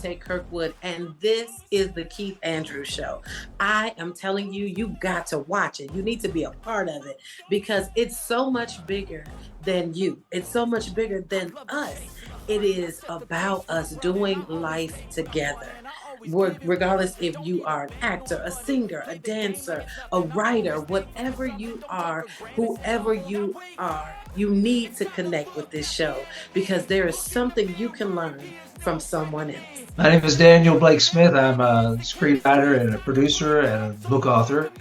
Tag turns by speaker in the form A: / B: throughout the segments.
A: Chantea Kirkwood, and this is the Keith Andrews Show. I am telling you, you got to watch it. You need to be a part of it because it's so much bigger than you. It's so much bigger than us. It is about us doing life together. Regardless if you are an actor, a singer, a dancer, a writer, whatever you are, whoever you are, you need to connect with this show because there is something you can learn from someone else.
B: My name is Daniel Blake Smith. I'm a screenwriter and a producer and a book author.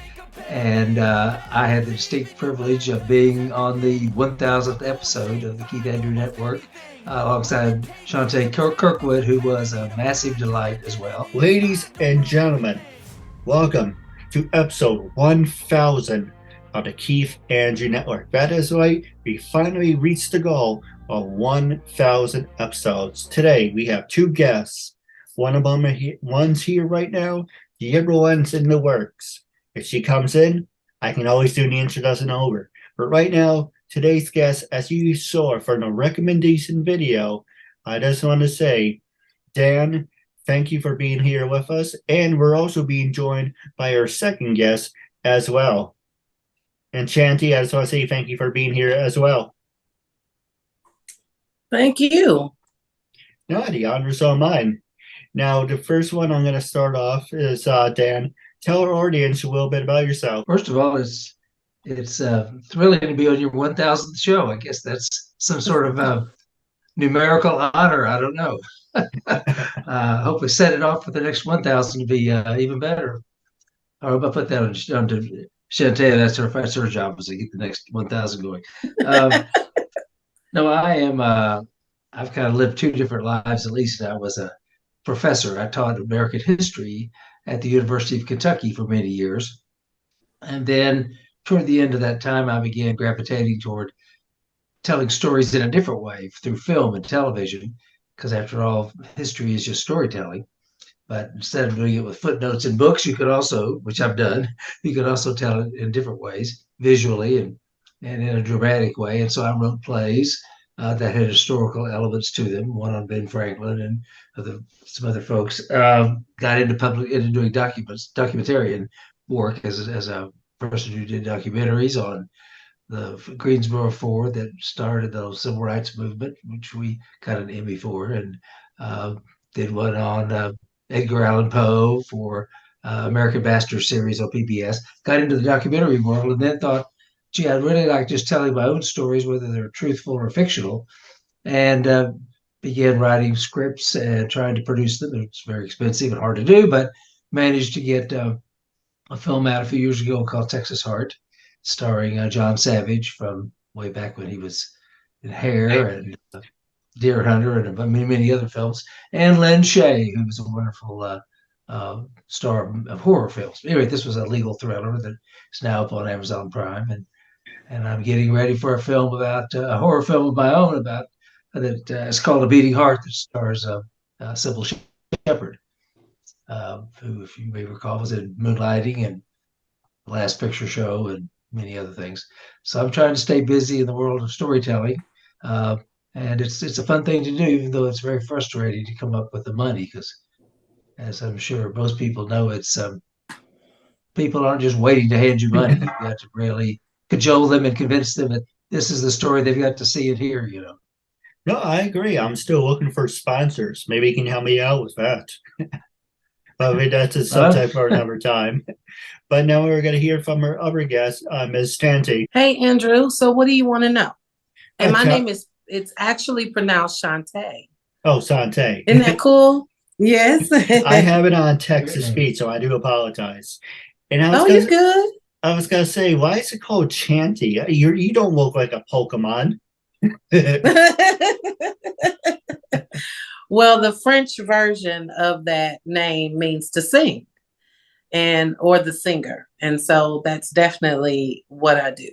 B: And I had the distinct privilege of being on the 1000th episode of the Keith Andrew Network alongside Chantea Kirkwood, who was a massive delight as well.
C: Ladies and gentlemen, welcome to episode 1000 of the Keith Andrew Network. That is right, we finally reached the goal of 1000 episodes. Today we have two guests. One of them, one's here right now, the other one's in the works. If she comes in, I can always do the introduction over. But right now, today's guest, as you saw from the recommendation video, I just want to say, Dan, thank you for being here with us. And we're also being joined by our second guest as well. And Chantea, I just want to say thank you for being here as well.
A: Thank you.
C: No, the honor's all mine. Now, the first one I'm going to start off is Dan. Tell our audience a little bit about yourself.
B: First of all, it's thrilling to be on your 1000th show. I guess that's some sort of numerical honor. I don't know. Hope we set it off for the next 1000 to be even better. I hope I put that on to Chantea. That's her job, is to get the next 1000 going. No, I am. I've kind of lived two different lives. At least I was a professor. I taught American history at the University of Kentucky for many years. And then toward the end of that time, I began gravitating toward telling stories in a different way through film and television, because after all, history is just storytelling. But instead of doing it with footnotes in books, you could also, which I've done, you could also tell it in different ways, visually and in a dramatic way. And so I wrote plays that had historical elements to them, one on Ben Franklin and some other folks. Got into doing documentarian work as a person who did documentaries on the Greensboro Four that started the civil rights movement, which we got an Emmy for, and did one on Edgar Allan Poe for American Bastard series on PBS. Got into the documentary world and then thought, gee, I'd really like just telling my own stories, whether they're truthful or fictional, and began writing scripts and trying to produce them. It's very expensive and hard to do, but managed to get a film out a few years ago called Texas Heart, starring John Savage from way back when he was in Hair and Deer Hunter and many, many other films, and Len Shaye, who was a wonderful star of horror films. Anyway, this was a legal thriller that is now up on Amazon Prime, and I'm getting ready for a film about a horror film of my own about that is called A Beating Heart, that stars Cybill Shepherd, who, if you may recall, was in Moonlighting and The Last Picture Show and many other things. So I'm trying to stay busy in the world of storytelling, and it's a fun thing to do, even though it's very frustrating to come up with the money, because, as I'm sure most people know, it's people aren't just waiting to hand you money. You've got to really cajole them and convince them that this is the story they've got to see and hear, you know.
C: No, I agree. I'm still looking for sponsors. Maybe you can help me out with that. But I mean, that's a subject for another time. But now we're going to hear from our other guest, Ms. Chantea.
A: Hey, Andrew. So what do you want to know? And my name is, it's actually pronounced Chantea.
C: Oh, Chantea.
A: Isn't that cool? Yes.
C: I have it on text-to-speech, so I do apologize. And
A: you're good.
C: I was going to say, why is it called Chantea? You don't look like a Pokemon.
A: Well, the French version of that name means to sing or the singer. And so that's definitely what I do.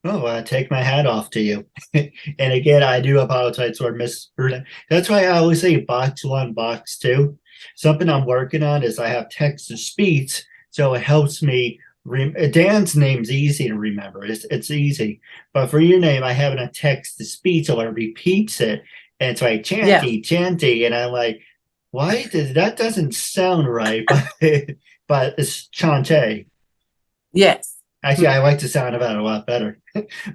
C: Oh, I take my hat off to you. And again, I do apologize for Miss Rene. That's why I always say box one, box two. Something I'm working on is I have text to speech, so it helps me. Dan's name's easy to remember. It's easy. But for your name, I have it on text to speech, so it repeats it. And it's like Chantea, Chantea. And I'm like, Why does that doesn't sound right? But it's Chantea.
A: Yes.
C: Actually, I like the sound of that a lot better.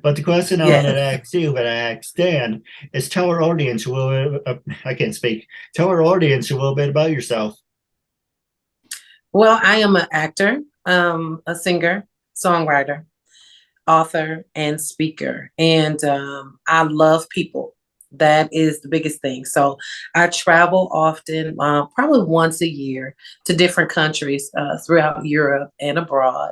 C: But the question I wanted
A: Yes.
C: to ask you, but I asked Dan, is tell our audience a little bit. I can't speak. Tell our audience a little bit about yourself.
A: Well, I am an actor, a singer, songwriter, author, and speaker. And I love people. That is the biggest thing. So I travel often, probably once a year, to different countries throughout Europe and abroad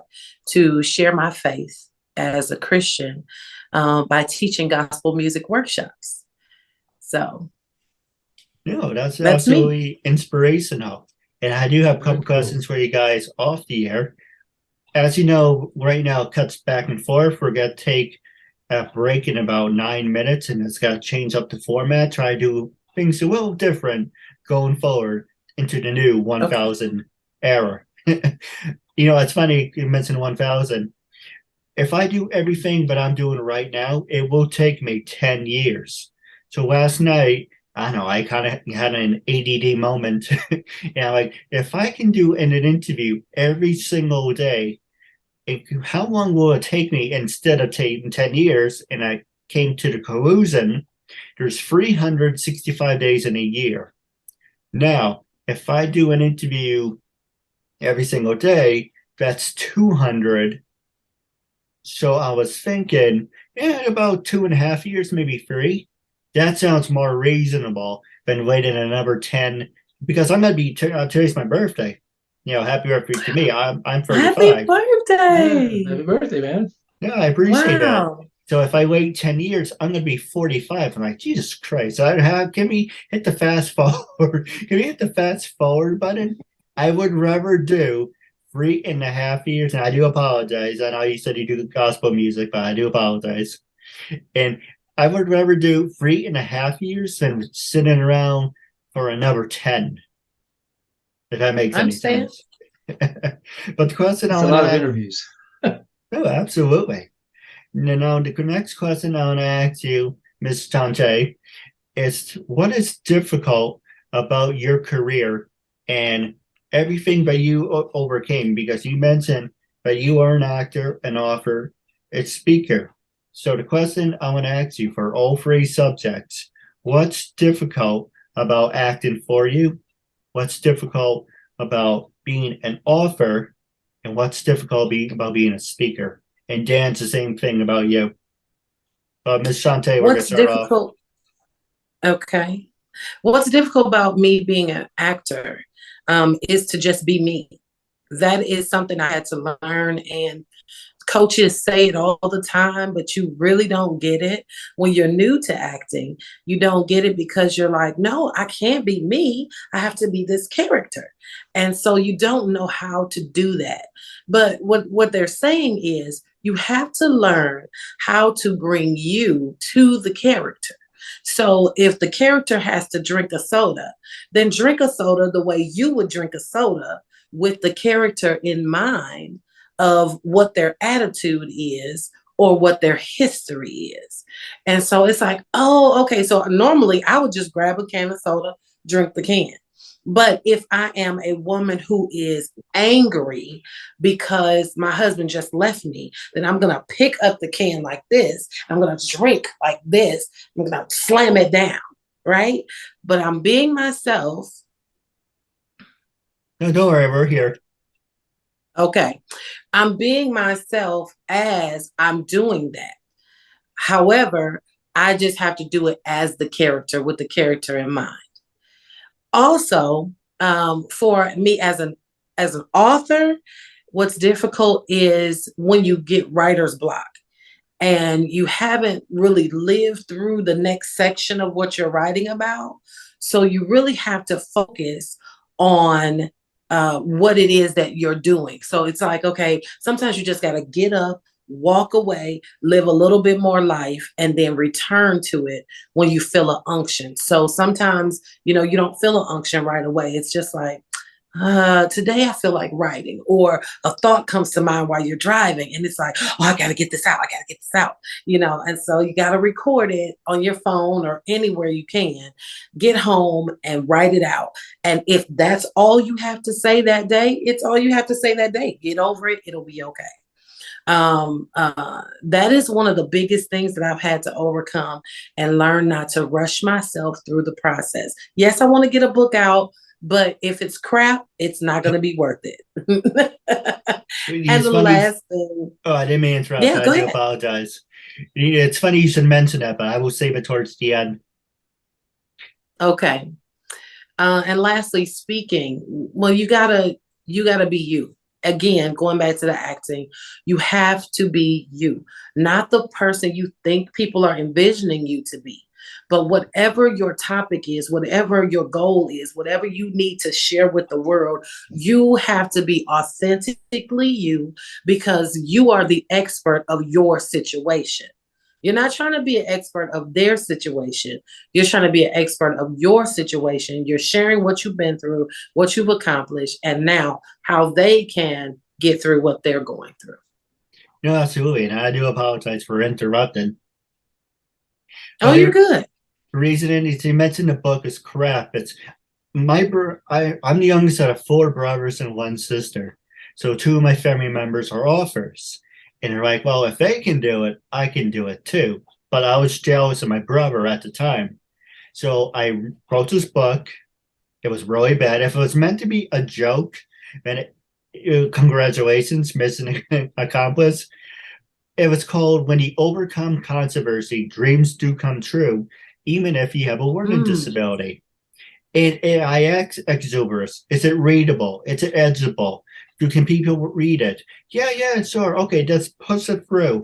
A: to share my faith as a Christian by teaching gospel music workshops. So
C: No, that's
A: that's me.
C: absolutely inspirational. And I do have a
B: Very
C: couple
B: cool.
C: questions for you guys off the air. As you know, right now it cuts back and forth. We're gonna take a break in about 9 minutes, and it's gonna change up the format. Try to do things a little different going forward into the new
A: Okay.
C: 1000 era. It's funny you mentioned 1000. If I do everything that I'm doing right now, it will take me 10 years. So last night, I know I kind of had an ADD moment. Like if I can do an interview every single day, how long will it take me instead of taking 10 years? And I came to the conclusion there's 365 days in a year. Now, if I do an interview every single day, that's 200. So I was thinking, yeah, about 2.5 years, maybe three. That sounds more reasonable than waiting another 10 because I'm gonna be today's my birthday. Happy birthday to me. I'm
A: Happy
C: 35.
B: Yeah,
A: birthday.
B: happy birthday, man.
C: Yeah, I appreciate that.
A: Wow.
C: So if I wait 10 years, I'm gonna be 45. I'm like, Jesus Christ. Can we hit the fast forward? Can we hit the fast forward button? I would rather do 3.5 years, and I do apologize. I know you said you do gospel music, but I do apologize. And I would rather do 3.5 years than sitting around for another 10, if that makes
A: I
C: any
A: understand.
C: sense. But the question I
B: It's a
C: want to
B: lot of
C: ask,
B: interviews.
C: oh, absolutely. Now, the next question I want to ask you, Ms. Tante, is what is difficult about your career and everything that you overcame? Because you mentioned that you are an actor, an author, a speaker. So the question I want to ask you for all three subjects, what's difficult about acting for you? What's difficult about being an author? And what's difficult about being a speaker? And Dan's the same thing about you. Ms. Shante, we're going to
A: What's
C: start off.
A: difficult? Okay. What's difficult about me being an actor is to just be me. That is something I had to learn, and coaches say it all the time, but you really don't get it when you're new to acting. You don't get it because you're like, no, I can't be me. I have to be this character. And so you don't know how to do that. But what they're saying is you have to learn how to bring you to the character. So if the character has to drink a soda, then drink a soda the way you would drink a soda with the character in mind of what their attitude is or what their history is. And so it's like, oh, okay. So normally I would just grab a can of soda, drink the can. But if I am a woman who is angry because my husband just left me, then I'm going to pick up the can like this. I'm going to drink like this. I'm going to slam it down. Right. But I'm being myself.
C: No, don't worry, we're here.
A: Okay. I'm being myself as I'm doing that. However, I just have to do it as the character with the character in mind. Also, for me as an author, what's difficult is when you get writer's block and you haven't really lived through the next section of what you're writing about. So you really have to focus on what it is that you're doing. So it's like, okay, sometimes you just got to get up, walk away, live a little bit more life, and then return to it when you feel an unction. So sometimes, you don't feel an unction right away. It's just like, today I feel like writing, or a thought comes to mind while you're driving, and it's like, oh, I got to get this out. I got to get this out, and so you got to record it on your phone or anywhere you can. Get home and write it out. And if that's all you have to say that day, it's all you have to say that day. Get over it. It'll be okay. That is one of the biggest things that I've had to overcome and learn not to rush myself through the process. Yes, I want to get a book out, but if it's crap, it's not going to be worth it. And the last thing.
C: Oh, I didn't mean to interrupt.
A: Yeah, go
C: I do
A: ahead.
C: apologize. It's funny you should mention that, but I will save it towards the end.
A: Okay. And lastly, speaking, well, you gotta be you. Again, going back to the acting, you have to be you, not the person you think people are envisioning you to be. But whatever your topic is, whatever your goal is, whatever you need to share with the world, you have to be authentically you, because you are the expert of your situation. You're not trying to be an expert of their situation. You're trying to be an expert of your situation. You're sharing what you've been through, what you've accomplished, and now how they can get through what they're going through.
C: No, absolutely. And I do apologize for interrupting.
A: Oh, you're good.
C: The reason is you mentioned the book is crap. It's I'm the youngest out of 4 brothers and 1 sister. So 2 of my family members are authors. And they're like, well, if they can do it, I can do it too. But I was jealous of my brother at the time. So I wrote this book. It was really bad. If it was meant to be a joke, then congratulations, mission accomplished. It was called When You Overcome Controversy, Dreams Do Come True, even if you have a learning disability. I asked exuberance, is it readable? Is it editable? Can people read it? Yeah, sure. Okay, let's push it through.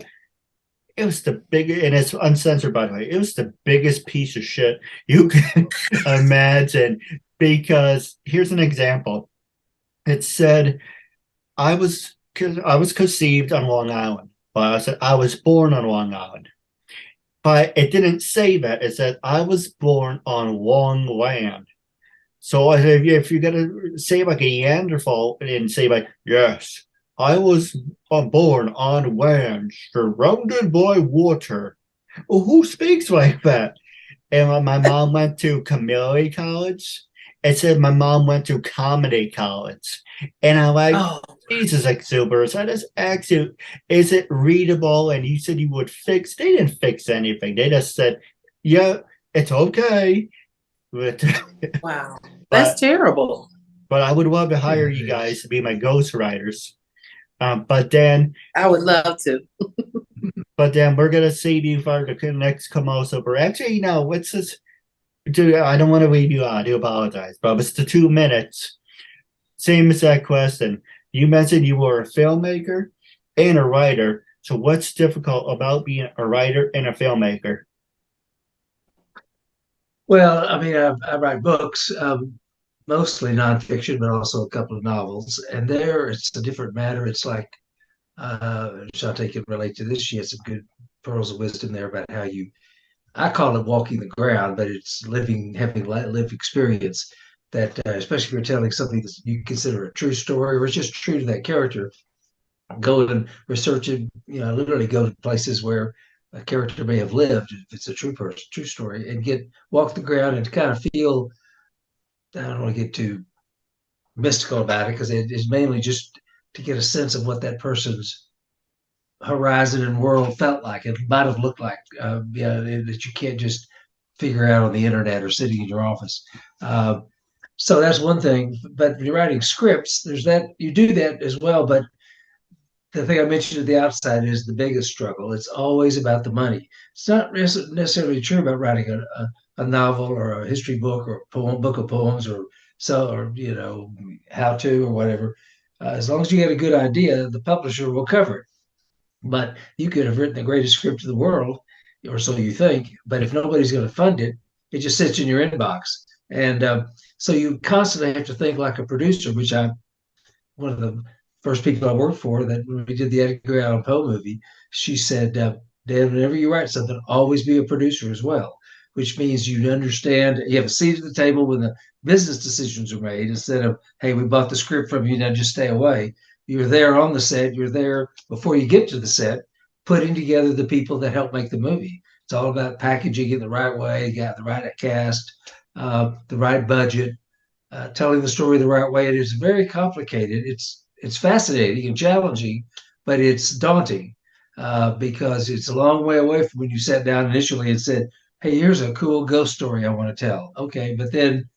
C: It was the biggest, and it's uncensored, by the way. It was the biggest piece of shit you can imagine. Because here's an example. It said, I was conceived on Long Island. But I said, I was born on Long Island. But it didn't say that. It said, I was born on long land. So if you're going to say like a Neanderthal and say like, yes, I was born on land surrounded by water. Well, who speaks like that? And when my mom went to community college, it said my mom went to comedy college. And I'm like, Jesus, exuberance. I just asked you, is it readable? And you said you would fix. They didn't fix anything. They just said, yeah, it's okay.
A: Wow. That's terrible.
C: But I would love to hire you guys to be my ghostwriters. But then
A: I would love to.
C: But then we're gonna save you for the next commercial break. Actually, no, let's just do. I don't want to leave you out. I do apologize, but it's the 2 minutes. Same exact question. You mentioned you were a filmmaker and a writer. So what's difficult about being a writer and a filmmaker?
B: Well, I mean, I write books, mostly nonfiction, but also a couple of novels. And there, it's a different matter. It's like, Chantea can relate to this. She has some good pearls of wisdom there about how I call it walking the ground, but it's having lived experience that, especially if you're telling something that you consider a true story or it's just true to that character, go and research it, literally go to places where a character may have lived, if it's a true story, and walk the ground and kind of feel, I don't want to get too mystical about it because it is mainly just to get a sense of what that person's horizon and world felt like. It might have looked like, that you can't just figure out on the internet or sitting in your office. So that's one thing. But when you're writing scripts, there's that, you do that as well. But the thing I mentioned at the outside is the biggest struggle. It's always about the money. It's not necessarily true about writing a novel or a history book or a book of poems or how to or whatever. As long as you get a good idea, the publisher will cover it. But you could have written the greatest script in the world, or so you think. But if nobody's going to fund it, it just sits in your inbox. And so you constantly have to think like a producer, which one of the first people I worked for, that when we did the Edgar Allan Poe movie, she said, Dad, whenever you write something, always be a producer as well. which means you understand, you have a seat at the table when the business decisions are made, instead of, hey, we bought the script from you, now just stay away. You're there on the set, you're there before you get to the set, putting together the people that help make the movie. It's all about packaging it the right way, got the right cast, the right budget, telling the story the right way. It is very complicated. It's fascinating and challenging, but it's daunting because it's a long way away from when you sat down initially and said, hey, here's a cool ghost story I want to tell. Okay, but then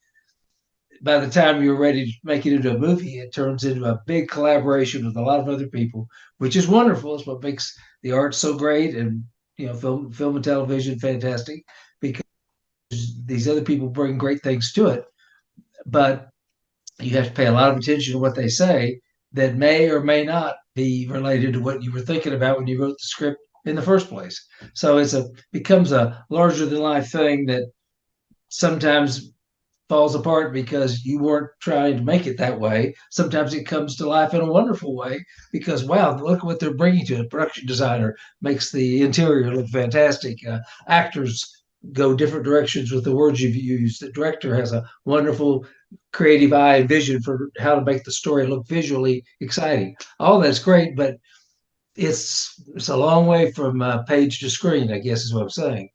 B: by the time you're ready to make it into a movie, it turns into a big collaboration with a lot of other people, which is wonderful. It's what makes the art so great, and film and television fantastic, because these other people bring great things to it. But you have to pay a lot of attention to what they say that may or may not be related to what you were thinking about when you wrote the script in the first place. So becomes a larger than life thing that sometimes falls apart because you weren't trying to make it that way. Sometimes it comes to life in a wonderful way because, wow, look at what they're bringing to it. Production designer makes the interior look fantastic. Actors go different directions with the words you've used. The director has a wonderful creative eye and vision for how to make the story look visually exciting. All that's great, but it's a long way from page to screen, I guess is what I'm saying.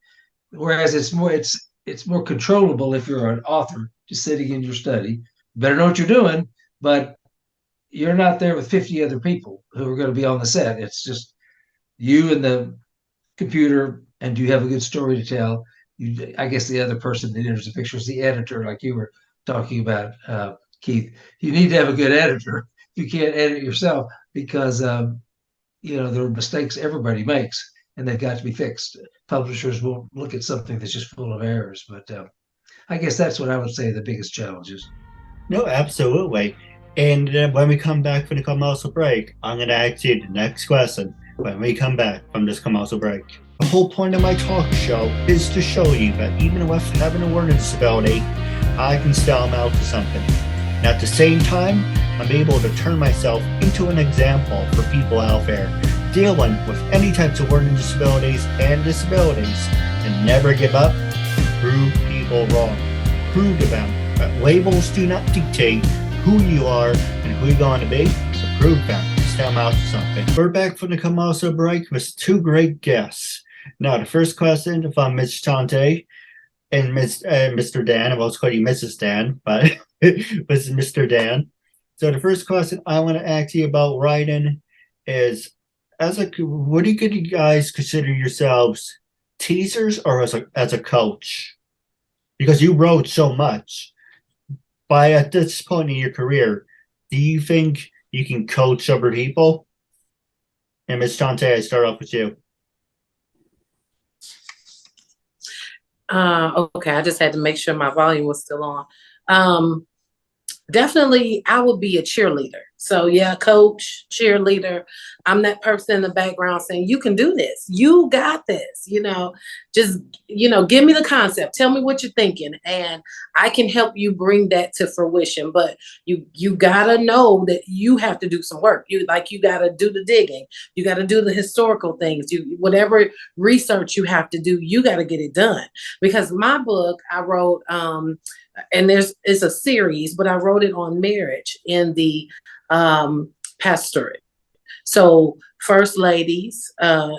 B: Whereas it's more controllable if you're an author just sitting in your study. You better know what you're doing, but you're not there with 50 other people who are going to be on the set. It's just you and the computer, and do you have a good story to tell? I guess the other person that enters the picture is the editor, like you were talking about, Keith. You need to have a good editor. You can't edit yourself because there are mistakes everybody makes, and they've got to be fixed. Publishers won't look at something that's just full of errors. But I guess that's what I would say the biggest challenges.
C: No, absolutely. And when we come back from the commercial break, I'm going to ask you the next question when we come back from this commercial break. The whole point of my talk show is to show you that even with having a learning disability, I can still amount to something. And at the same time, I'm able to turn myself into an example for people out there dealing with any types of learning disabilities and disabilities, and never give up. Prove people wrong. Prove to them that labels do not dictate who you are and who you're going to be. So prove them. Stand out to something. We're back from the commercial break with two great guests. Now, the first question from Ms. Chantea and Mr. Dan. I was calling you Mrs. Dan, but it's Mr. Dan. So the first question I want to ask you about writing is, what do you guys consider yourselves, teasers or as a coach? Because you wrote so much. At this point in your career, do you think you can coach other people? And Ms. Chantea, I start off with you.
A: Okay, I just had to make sure my volume was still on. Definitely, I would be a cheerleader. So yeah, coach, cheerleader. I'm that person in the background saying, you can do this. You got this, just, give me the concept. Tell me what you're thinking. And I can help you bring that to fruition. But you gotta know that you have to do some work. You gotta do the digging. You gotta do the historical things. Whatever research you have to do, you gotta get it done. Because my book I wrote, and it's a series, but I wrote it on marriage in the pastorate. So first ladies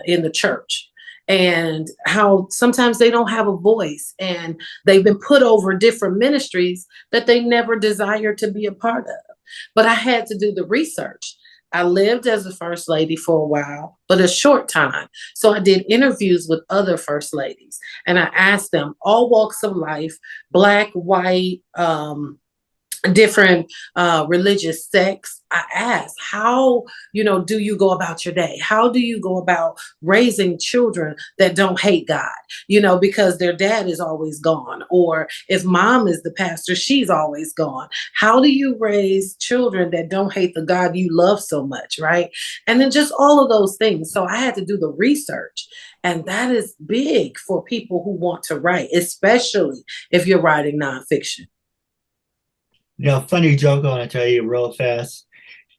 A: in the church, and how sometimes they don't have a voice and they've been put over different ministries that they never desired to be a part of. But I had to do the research. I lived as a first lady for a while, but a short time. So I did interviews with other first ladies, and I asked them all walks of life, Black, white, different religious sects. I asked, how, do you go about your day? How do you go about raising children that don't hate God? Because their dad is always gone. Or if mom is the pastor, she's always gone. How do you raise children that don't hate the God you love so much, right? And then just all of those things. So I had to do the research. And that is big for people who want to write, especially if you're writing nonfiction.
C: Funny joke I want to tell you real fast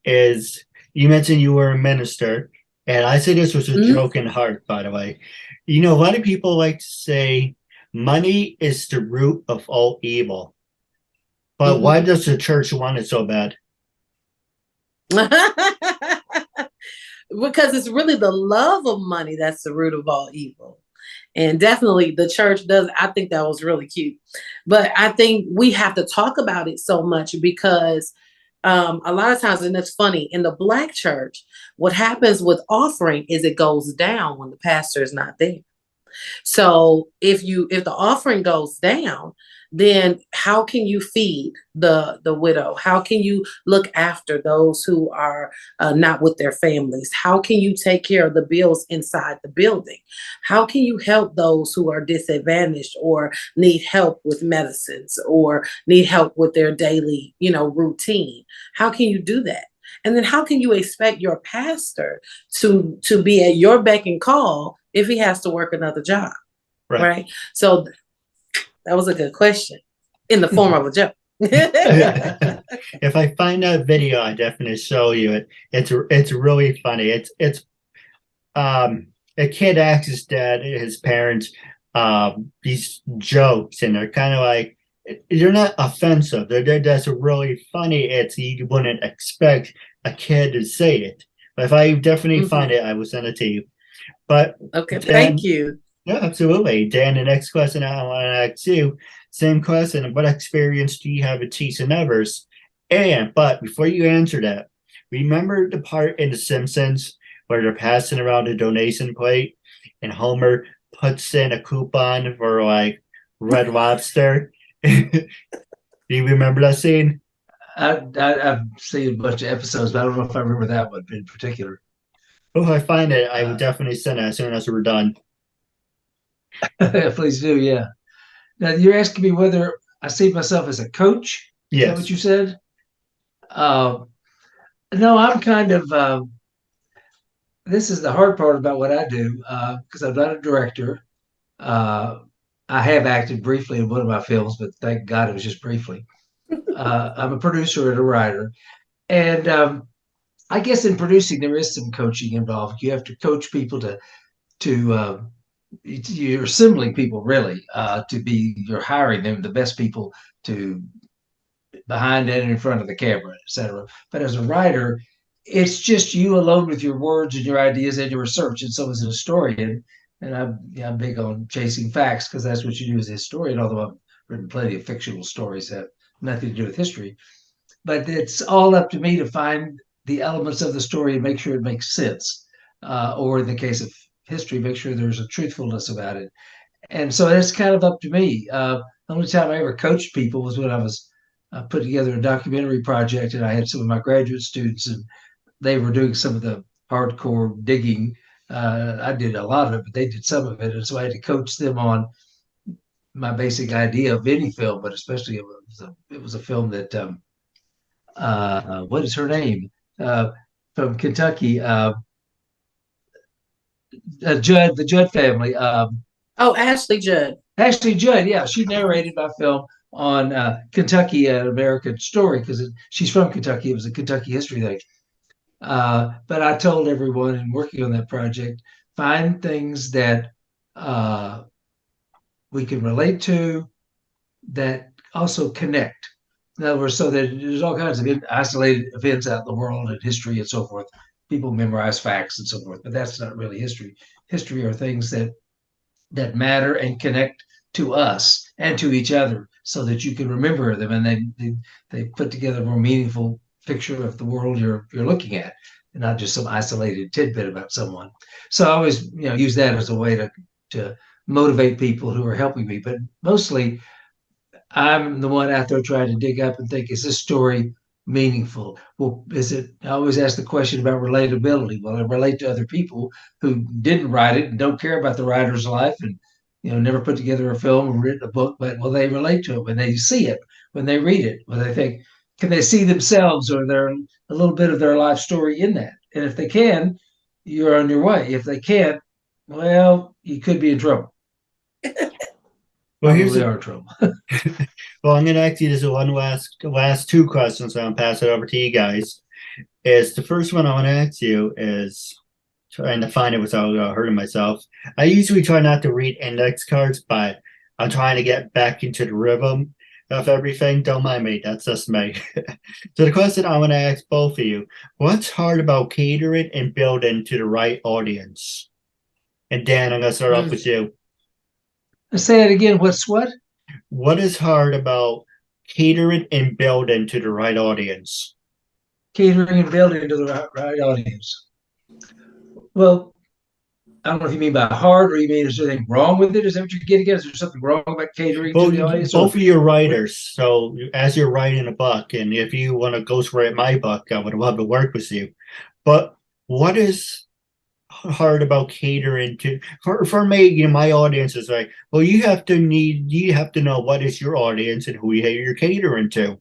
C: is, you mentioned you were a minister, and I say this with a joke in heart, by the way. A lot of people like to say money is the root of all evil. But
A: Mhm.
C: why does the church want it so bad?
A: Because it's really the love of money that's the root of all evil. And definitely the church does. I think that was really cute. But I think we have to talk about it so much because a lot of times, and it's funny, in the Black church, what happens with offering is it goes down when the pastor is not there. So if the offering goes down, then how can you feed the widow? How can you look after those who are not with their families? How can you take care of the bills inside the building? How can you help those who are disadvantaged or need help with medicines or need help with their daily, routine? How can you do that? And then how can you expect your pastor to be at your beck and call if he has to work another job? Right. So that was a good question in the form of a joke.
C: If I find that video, I definitely show you it. It's really funny. It's a kid asks his dad, his parents, these jokes, and they're kind of like, they're not offensive. That's really funny. It's, you wouldn't expect a kid to say it. But if I definitely find it, I will send it to you. But
A: okay,
C: Dan,
A: thank you.
C: yeah, absolutely. Dan, the next question I want to ask you, same question. What experience do you have with teaching others? But before you answer that, remember the part in The Simpsons where they're passing around a donation plate and Homer puts in a coupon for like Red Lobster? Do you remember that scene?
B: I've seen a bunch of episodes, but I don't know if I remember that one in particular.
C: Oh, if I find it, I will definitely send it as soon as we're done.
B: Please do, yeah. Now you're asking me whether I see myself as a coach. Is that what you said? No, I'm kind of. This is the hard part about what I do because I'm not a director. Uh, I have acted briefly in one of my films, but thank God it was just briefly. I'm a producer and a writer, and I guess in producing there is some coaching involved. You have to coach people to you're assembling people really you're hiring them the best people to behind and in front of the camera, etc. But as a writer, it's just you alone with your words and your ideas and your research. And so as a historian, and I'm big on chasing facts because that's what you do as a historian, although I've written plenty of fictional stories that have nothing to do with history. But it's all up to me to find the elements of the story and make sure it makes sense. Or in the case of history, make sure there's a truthfulness about it. And so it's kind of up to me. The only time I ever coached people was when I was put together a documentary project, and I had some of my graduate students, and they were doing some of the hardcore digging. I did a lot of it, but they did some of it, and so I had to coach them on my basic idea of any film, but especially it was a film that what is her name from Kentucky, Judd, the Judd family.
A: Oh, Ashley Judd.
B: Ashley Judd, yeah, she narrated my film on Kentucky, an American story, because she's from Kentucky. It was a Kentucky history thing. But I told everyone in working on that project, find things that we can relate to that also connect. In other words, so that there's all kinds of isolated events out in the world and history and so forth. People memorize facts and so forth, but that's not really history. History are things that matter and connect to us and to each other so that you can remember them, and they put together a more meaningful picture of the world you're looking at, and not just some isolated tidbit about someone. So I always use that as a way to motivate people who are helping me, but mostly I'm the one out there trying to dig up and think, is this story meaningful? Well, I always ask the question about relatability. Well, I relate to other people who didn't write it and don't care about the writer's life and, never put together a film or written a book, but will they relate to it when they see it, when they read it, when they think, can they see themselves or a little bit of their life story in that? And if they can, you're on your way. If they can't, well, you could be in trouble.
C: Well,
B: Probably are in trouble.
C: Well, I'm going to ask you this one last two questions. So I'll pass it over to you guys. The first one I want to ask you is trying to find it without hurting myself. I usually try not to read index cards, but I'm trying to get back into the rhythm of everything. Don't mind me. That's just me. So the question I want to ask both of you, what's hard about catering and building to the right audience? And Dan, I'm going to start off with you.
B: Say it again. What?
C: What is hard about catering and building to the right audience?
B: Catering and building to the right audience. Well, I don't know if you mean by hard or you mean is there anything wrong with it? Is that what you're getting at? Is there something wrong about catering to the audience?
C: Both of you are writers. So as you're writing a book, and if you want to ghostwrite my book, I would love to work with you. But what is hard about catering to for me, my audience is like, well, you have to know what is your audience and who you're catering to.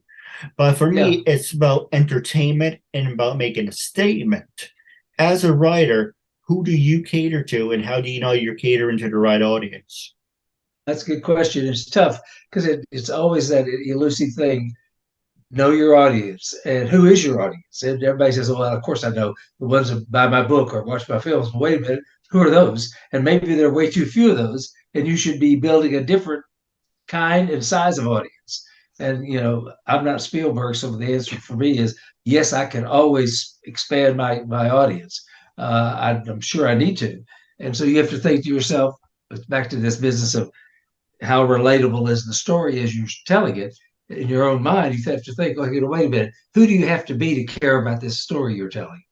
C: But for me, it's about entertainment and about making a statement. As a writer, who do you cater to, and how do you know you're catering to the right audience?
B: That's a good question. It's tough because it's always that elusive thing. Know your audience and who is your audience. And everybody says, well, of course I know the ones that buy my book or watch my films. But wait a minute, who are those? And maybe there are way too few of those. And you should be building a different kind and size of audience. And, I'm not Spielberg. So the answer for me is yes, I can always expand my audience. I'm sure I need to. And so you have to think to yourself, back to this business of how relatable is the story as you're telling it in your own mind. You have to think, like, wait a minute, who do you have to be to care about this story you're telling?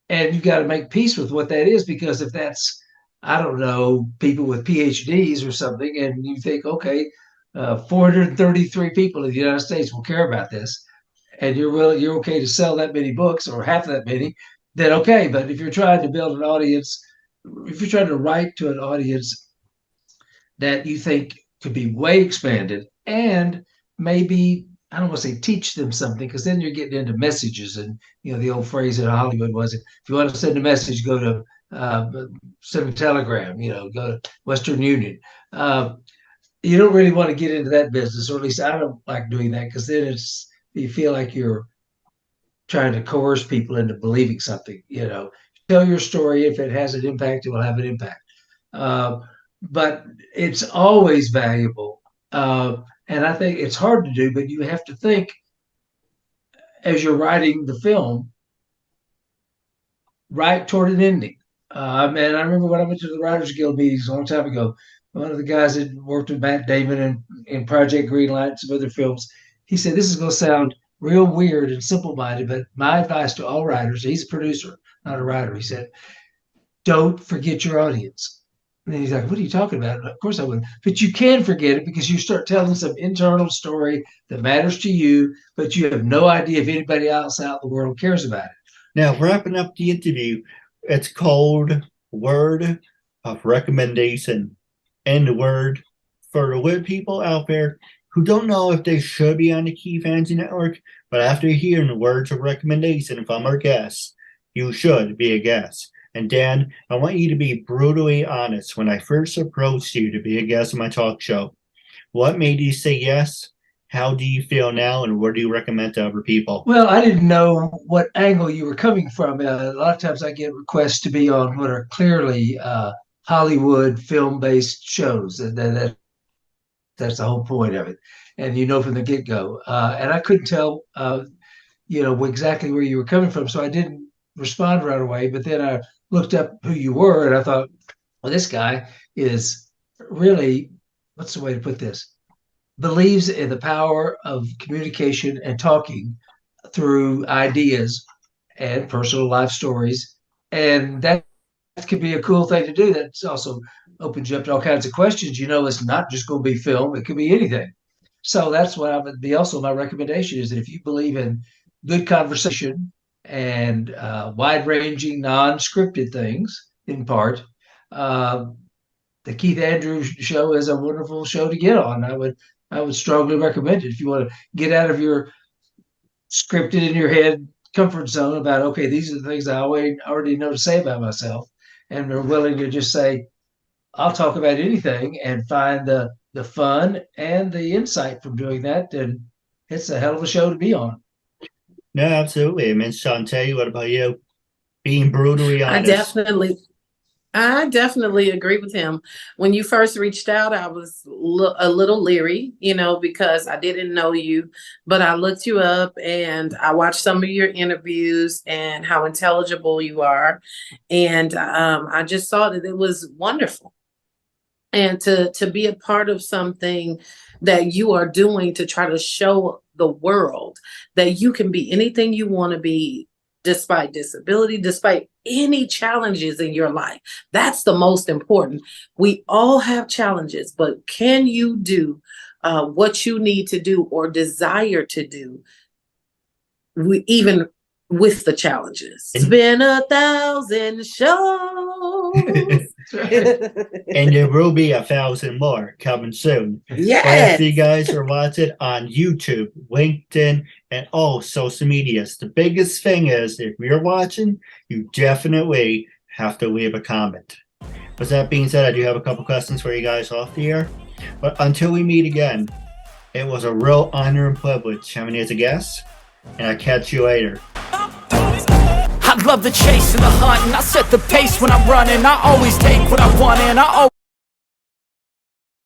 B: And you got to make peace with what that is, because if that's, I don't know, people with PhDs or something, and you think, okay, 433 people in the United States will care about this, and you're okay to sell that many books or half that many, then okay. But if you're trying to build an audience, if you're trying to write to an audience that you think could be way expanded, and maybe, I don't want to say teach them something, because then you're getting into messages. And the old phrase in Hollywood was, if you want to send a message, go to send a telegram, go to Western Union. You don't really want to get into that business, or at least I don't like doing that, because then you feel like you're trying to coerce people into believing something. Tell your story. If it has an impact, it will have an impact. But it's always valuable. And I think it's hard to do, but you have to think as you're writing the film, right toward an ending. And I remember when I went to the Writers Guild meetings a long time ago, one of the guys that worked with Matt Damon in Project Greenlight and some other films, he said, this is going to sound real weird and simple-minded, but my advice to all writers, he's a producer, not a writer, he said, don't forget your audience. And he's like, what are you talking about? Of course I wouldn't. But you can forget it, because you start telling some internal story that matters to you, but you have no idea if anybody else out in the world cares about it.
C: Now, wrapping up the interview, it's called Word of Recommendation. And the word for the word people out there who don't know if they should be on the Keith Andrew Network, but after hearing the words of recommendation from our guests, you should be a guest. And Dan, I want you to be brutally honest. When I first approached you to be a guest on my talk show, what made you say yes? How do you feel now? And what do you recommend to other people?
B: Well, I didn't know what angle you were coming from. A lot of times I get requests to be on what are clearly Hollywood film-based shows. That's the whole point of it. And from the get-go. And I couldn't tell, exactly where you were coming from. So I didn't respond right away. But then I looked up who you were, and I thought, well, this guy is really, what's the way to put this? Believes in the power of communication and talking through ideas and personal life stories. And that could be a cool thing to do. That's also opens you up to all kinds of questions. It's not just going to be film. It could be anything. So that's what I would be. Also, my recommendation is that if you believe in good conversation and wide-ranging, non-scripted things, in part, the Keith Andrew Show is a wonderful show to get on. I would strongly recommend it if you want to get out of your scripted in your head comfort zone about, okay, these are the things I already know to say about myself, and are willing to just say, I'll talk about anything, and find the fun and the insight from doing that. And it's a hell of a show to be on.
C: No, absolutely. I mean, Chantea, what about you? Being brutally honest.
A: I definitely agree with him. When you first reached out, I was a little leery, because I didn't know you, but I looked you up and I watched some of your interviews and how intelligible you are. And I just saw that it was wonderful. And to be a part of something that you are doing to try to show the world that you can be anything you want to be, despite disability, despite any challenges in your life. That's the most important. We all have challenges, but can you do what you need to do or desire to do, even with the challenges? It's been 1,000 shows.
C: And there will be 1,000 more coming soon.
A: Yes.
C: But if you guys are watching on YouTube, LinkedIn, and all social medias, the biggest thing is if you're watching, you definitely have to leave a comment. With that being said, I do have a couple questions for you guys off the air. But until we meet again, it was a real honor and privilege having you as a guest, and I'll catch you later.
D: I love the chase and the hunt, and I set the pace when I'm running. I always take what I want, and I always